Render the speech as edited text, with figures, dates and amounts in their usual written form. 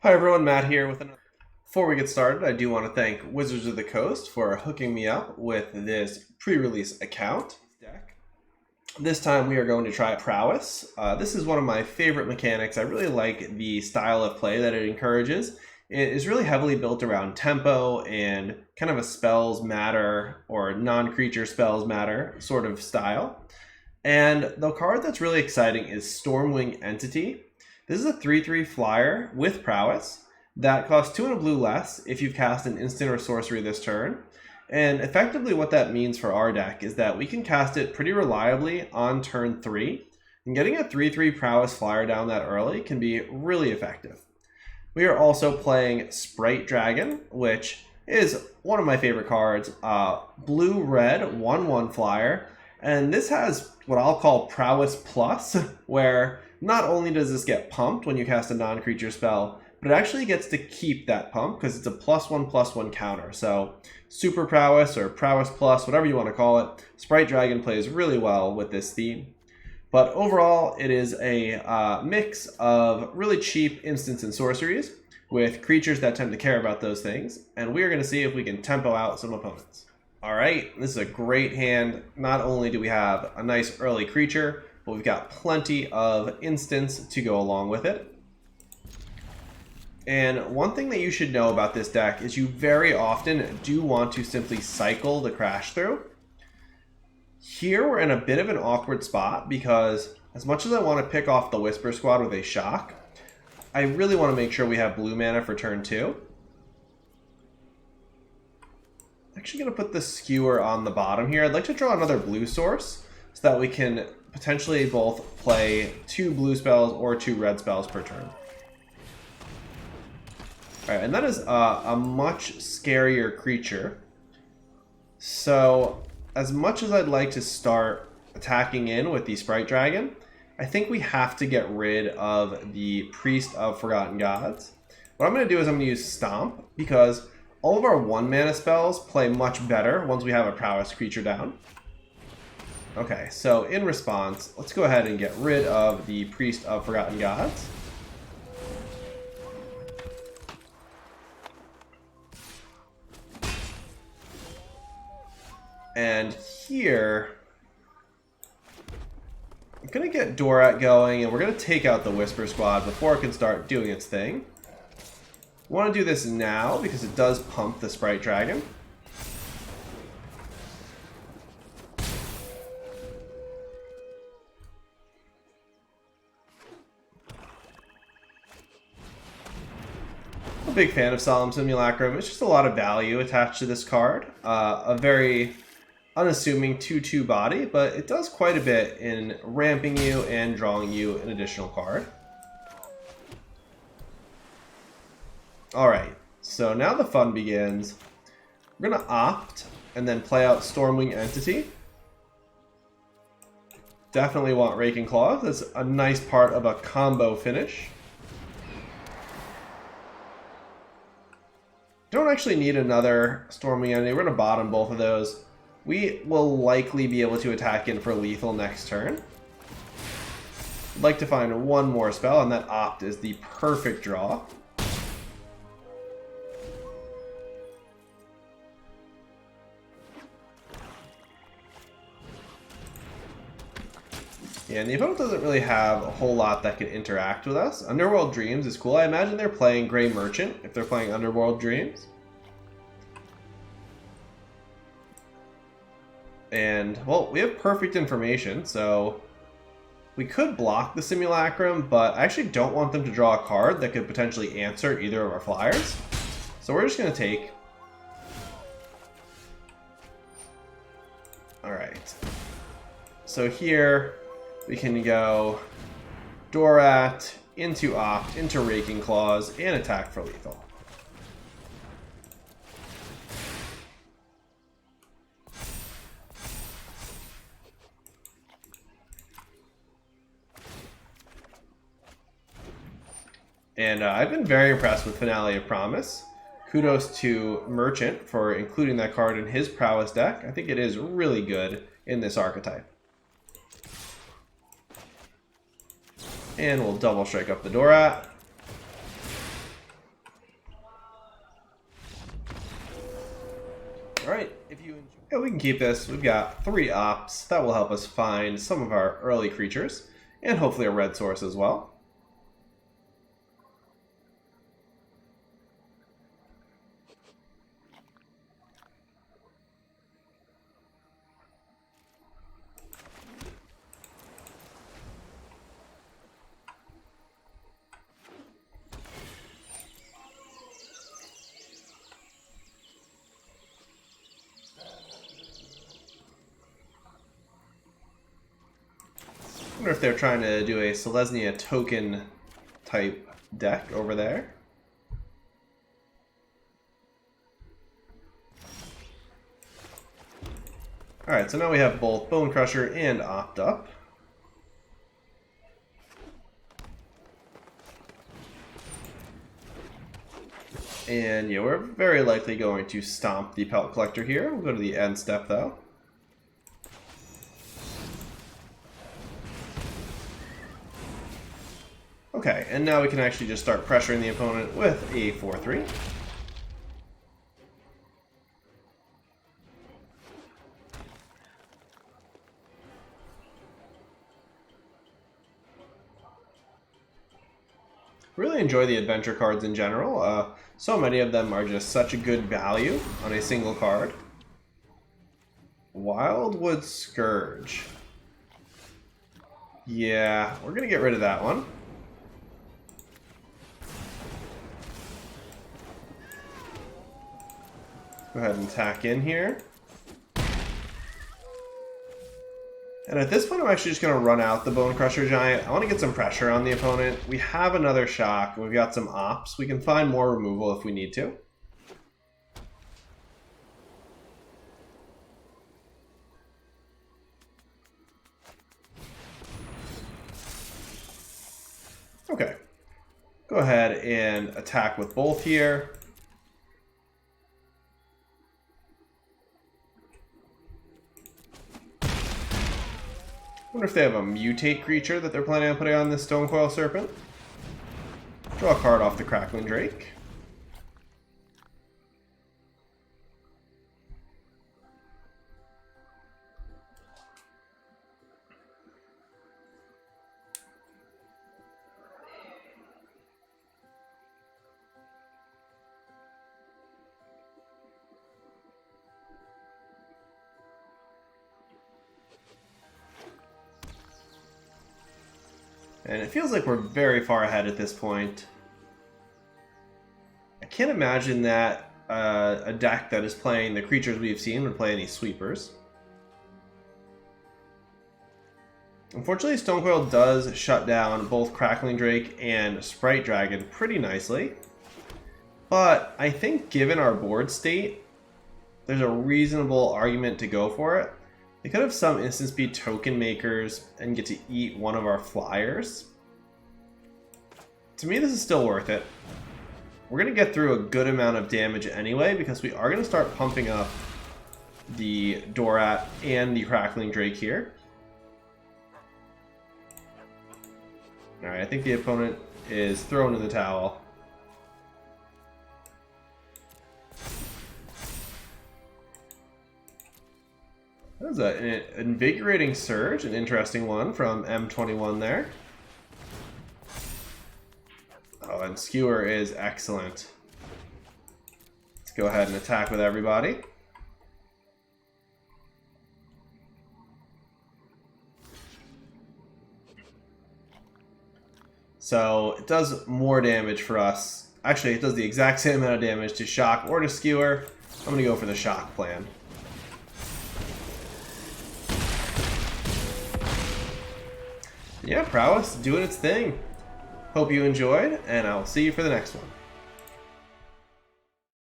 Hi everyone, Matt here with another. Before we get started, I do want to thank Wizards of the Coast for hooking me up with this pre-release account deck. This time we are going to try Prowess. This is one of my favorite mechanics. I really like the style of play that it encourages. It is really heavily built around tempo and kind of a spells matter or non-creature spells matter sort of style. And the card that's really exciting is Stormwing Entity. This is a 3/3 flyer with Prowess that costs 2 and a blue less if you've cast an instant or sorcery this turn. And effectively what that means for our deck is that we can cast it pretty reliably on turn 3. And getting a 3/3 Prowess flyer down that early can be really effective. We are also playing Sprite Dragon, which is one of my favorite cards. Blue-red 1/1 flyer. And this has what I'll call Prowess Plus, where not only does this get pumped when you cast a non-creature spell, but it actually gets to keep that pump because it's a +1/+1 counter. So Super Prowess or Prowess Plus, whatever you want to call it, Sprite Dragon plays really well with this theme. But overall, it is a mix of really cheap instants and sorceries with creatures that tend to care about those things. And we are going to see if we can tempo out some opponents. All right, this is a great hand. Not only do we have a nice early creature, but we've got plenty of instants to go along with it. And one thing that you should know about this deck is you very often do want to simply cycle the crash through. Here we're in a bit of an awkward spot because as much as I want to pick off the Whisper Squad with a shock, I really want to make sure we have blue mana for turn 2. I'm actually going to put the Skewer on the bottom here. I'd like to draw another blue source so that we can potentially both play 2 blue spells or 2 red spells per turn. Alright, and that is a much scarier creature. So, as much as I'd like to start attacking in with the Sprite Dragon, I think we have to get rid of the Priest of Forgotten Gods. What I'm going to do is I'm going to use Stomp, because all of our 1-mana spells play much better once we have a Prowess creature down. Okay, so in response, let's go ahead and get rid of the Priest of Forgotten Gods. And here, I'm going to get Dorat going, and we're going to take out the Whisper Squad before it can start doing its thing. I want to do this now because it does pump the Sprite Dragon. I'm a big fan of Solemn Simulacrum. It's just a lot of value attached to this card. A very unassuming 2/2 body, but it does quite a bit in ramping you and drawing you an additional card. Alright, so now the fun begins. We're going to opt and then play out Stormwing Entity. Definitely want Raking Claws. That's a nice part of a combo finish. Don't actually need another Stormwing Entity. We're going to bottom both of those. We will likely be able to attack in for lethal next turn. I'd like to find one more spell, and that opt is the perfect draw. Yeah, and the opponent doesn't really have a whole lot that can interact with us. Underworld Dreams is cool. I imagine they're playing Grey Merchant if they're playing Underworld Dreams. And, well, we have perfect information, so we could block the Simulacrum, but I actually don't want them to draw a card that could potentially answer either of our flyers. So we're just going to take. Alright. So here we can go Dorat into Opt, into Raking Claws, and attack for lethal. And I've been very impressed with Finale of Promise. Kudos to Merchant for including that card in his Prowess deck. I think it is really good in this archetype. And we'll double strike up the Dorat. keep this, we've got 3 ops that will help us find some of our early creatures, and hopefully a red source as well. I wonder if they're trying to do a Selesnya token type deck over there. Alright, so now we have both Bonecrusher and Opt up. And yeah, we're very likely going to stomp the Pelt Collector here. We'll go to the end step though. Okay, and now we can actually just start pressuring the opponent with a 4-3. Really enjoy the adventure cards in general. So many of them are just such a good value on a single card. Wildwood Scourge. Yeah, we're going to get rid of that one. Go ahead and tack in here. And at this point, I'm actually just going to run out the Bonecrusher Giant. I want to get some pressure on the opponent. We have another shock, and we've got some ops. We can find more removal if we need to. Okay. Go ahead and attack with both here. I wonder if they have a mutate creature that they're planning on putting on this Stonecoil Serpent. Draw a card off the Crackling Drake. And it feels like we're very far ahead at this point. I can't imagine that a deck that is playing the creatures we've seen would play any sweepers. Unfortunately, Stonecoil does shut down both Crackling Drake and Sprite Dragon pretty nicely. But I think given our board state, there's a reasonable argument to go for it. They could have some instant speed token makers and get to eat one of our flyers. To me, this is still worth it. We're going to get through a good amount of damage anyway because we are going to start pumping up the Dorat and the Crackling Drake here. Alright, I think the opponent is thrown in the towel. That was an invigorating surge, an interesting one from M21 there. Oh, and Skewer is excellent. Let's go ahead and attack with everybody. So it does more damage for us. Actually, it does the exact same amount of damage to Shock or to Skewer. I'm going to go for the Shock plan. Yeah, Prowess doing its thing. Hope you enjoyed, and I'll see you for the next one.